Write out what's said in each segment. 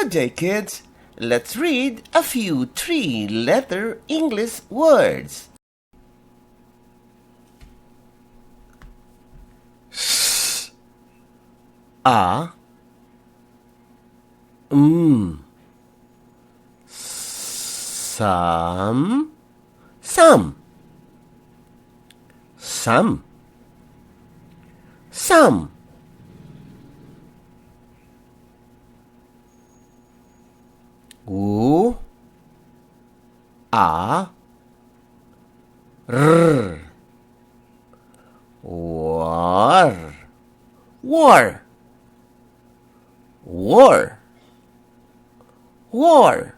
Good day, kids. Let's read a few three-letter English words. A, some, some, some, some. U, a, r, war, war, war, war.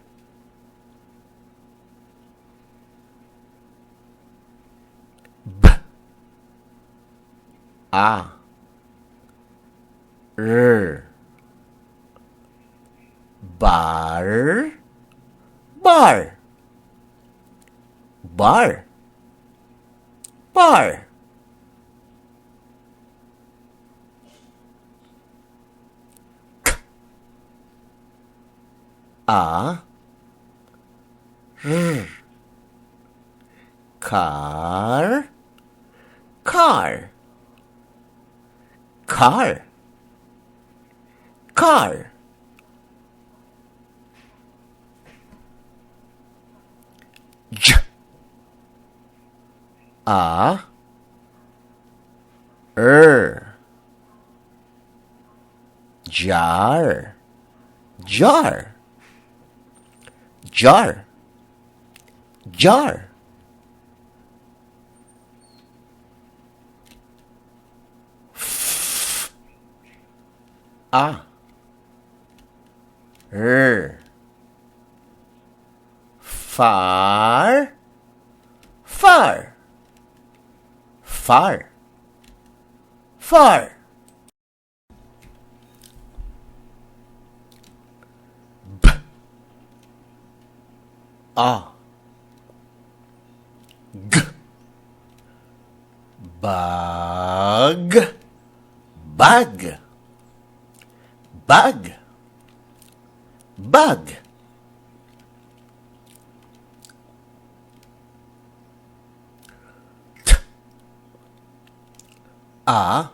B, a, r, bar, bar, bar, bar. K, a, r, car, car, car, car. J, a, jar, jar, jar, jar. F, a, far, far, far, far. B, a, g, bug, bug, bug, bug. T, a,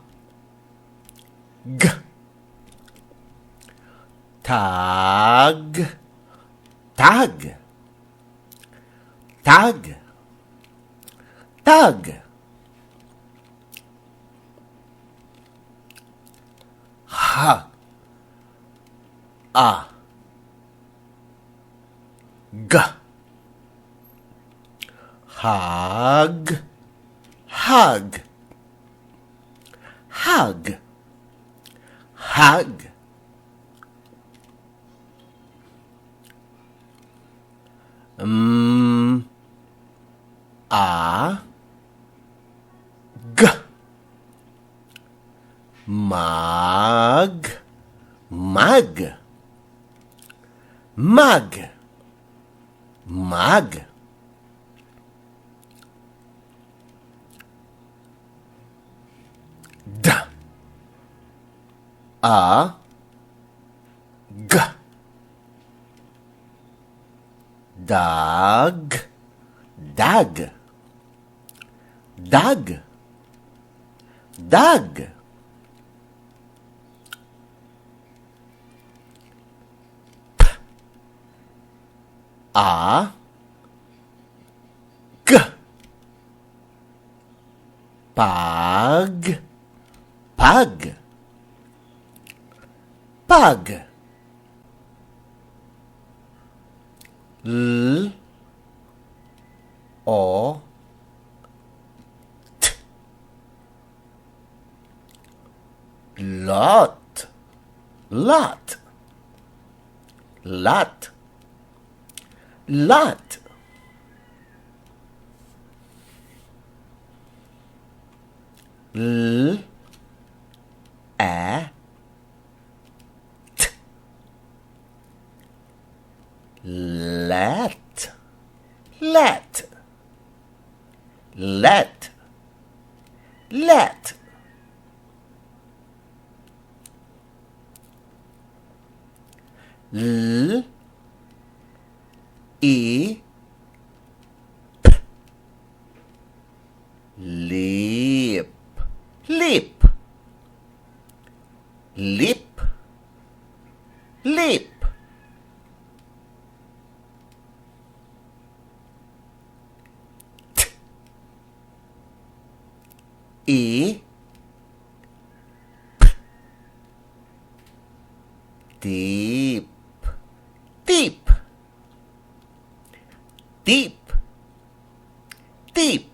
g, tag, tag, tag, tag. H, a, g, hug, hug, hug, hug. A, g, mug, mug, mug, mug. D, a, g, dog, dog, dog, dog. P, a, g, pug, pug, pug. L, o, t, lot, lot, lot, lot. L, a, t, let, let, let, let. L E Lip. Lip. Lip. Lip. T E Deep. Deep. Deep. Deep.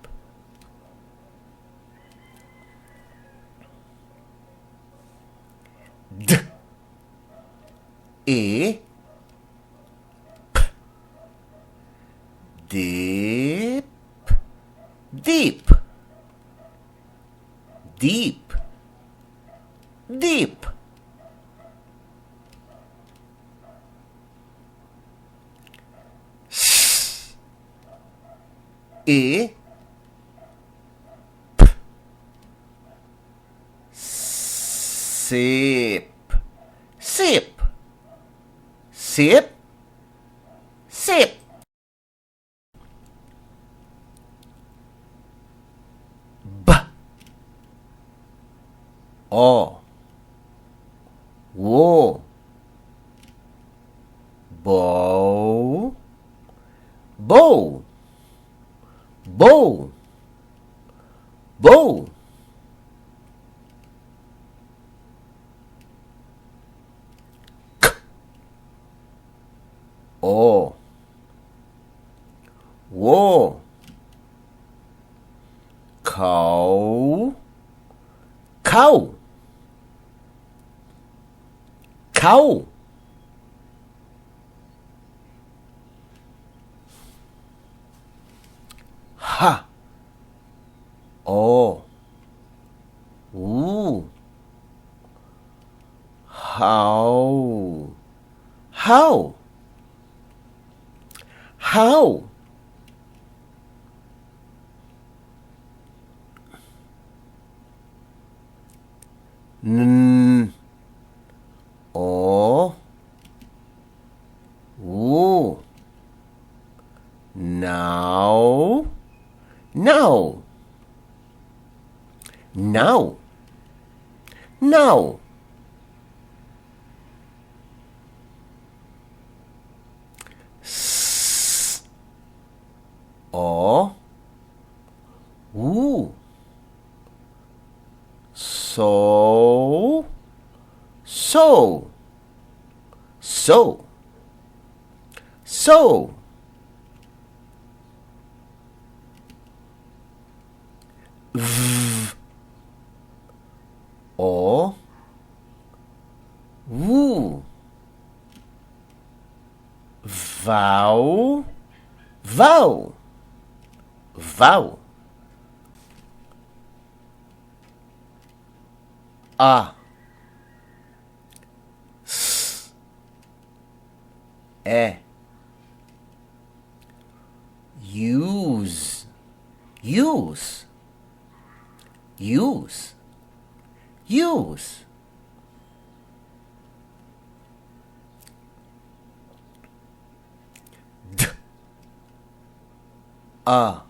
D E P Dip. Deep. Deep. Deep. S E P Sip. Sip. Sip. Sip. B O Wo Bow. Bow. Bow. Bow. K O Wo Cow. Cow. Cow. Ha O Ooh. How. How. How. N O Ooh. Now. Now. Now. Now. S O Ooh. So. So. So. So. V O Woo. Vow. Vow. Vow. A S E Use. Use. Use. Use. D A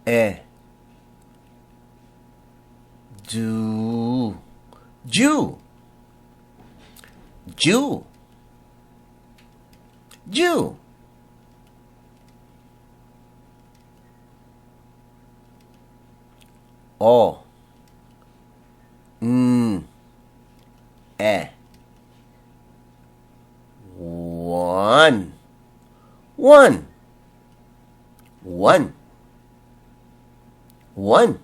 E Do. Jew. Jew. Jew. O N E One. One. One. One.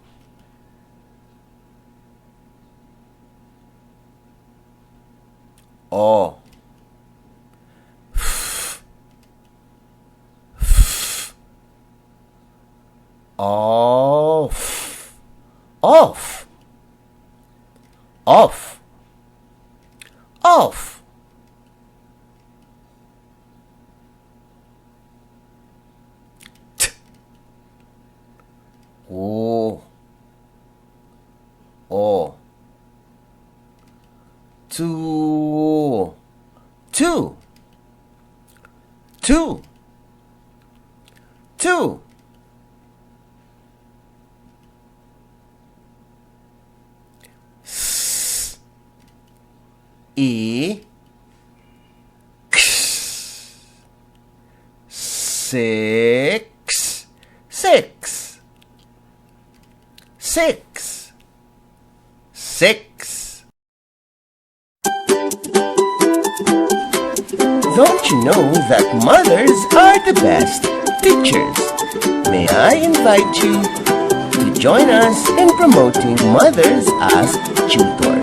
O F F Off. Off. Off. Off. T O O Two. 2, 2, 2. S, E, X, 6, 6, 6, 6. Don't you know that mothers are the best teachers? May I invite you to join us in promoting mothers as tutors.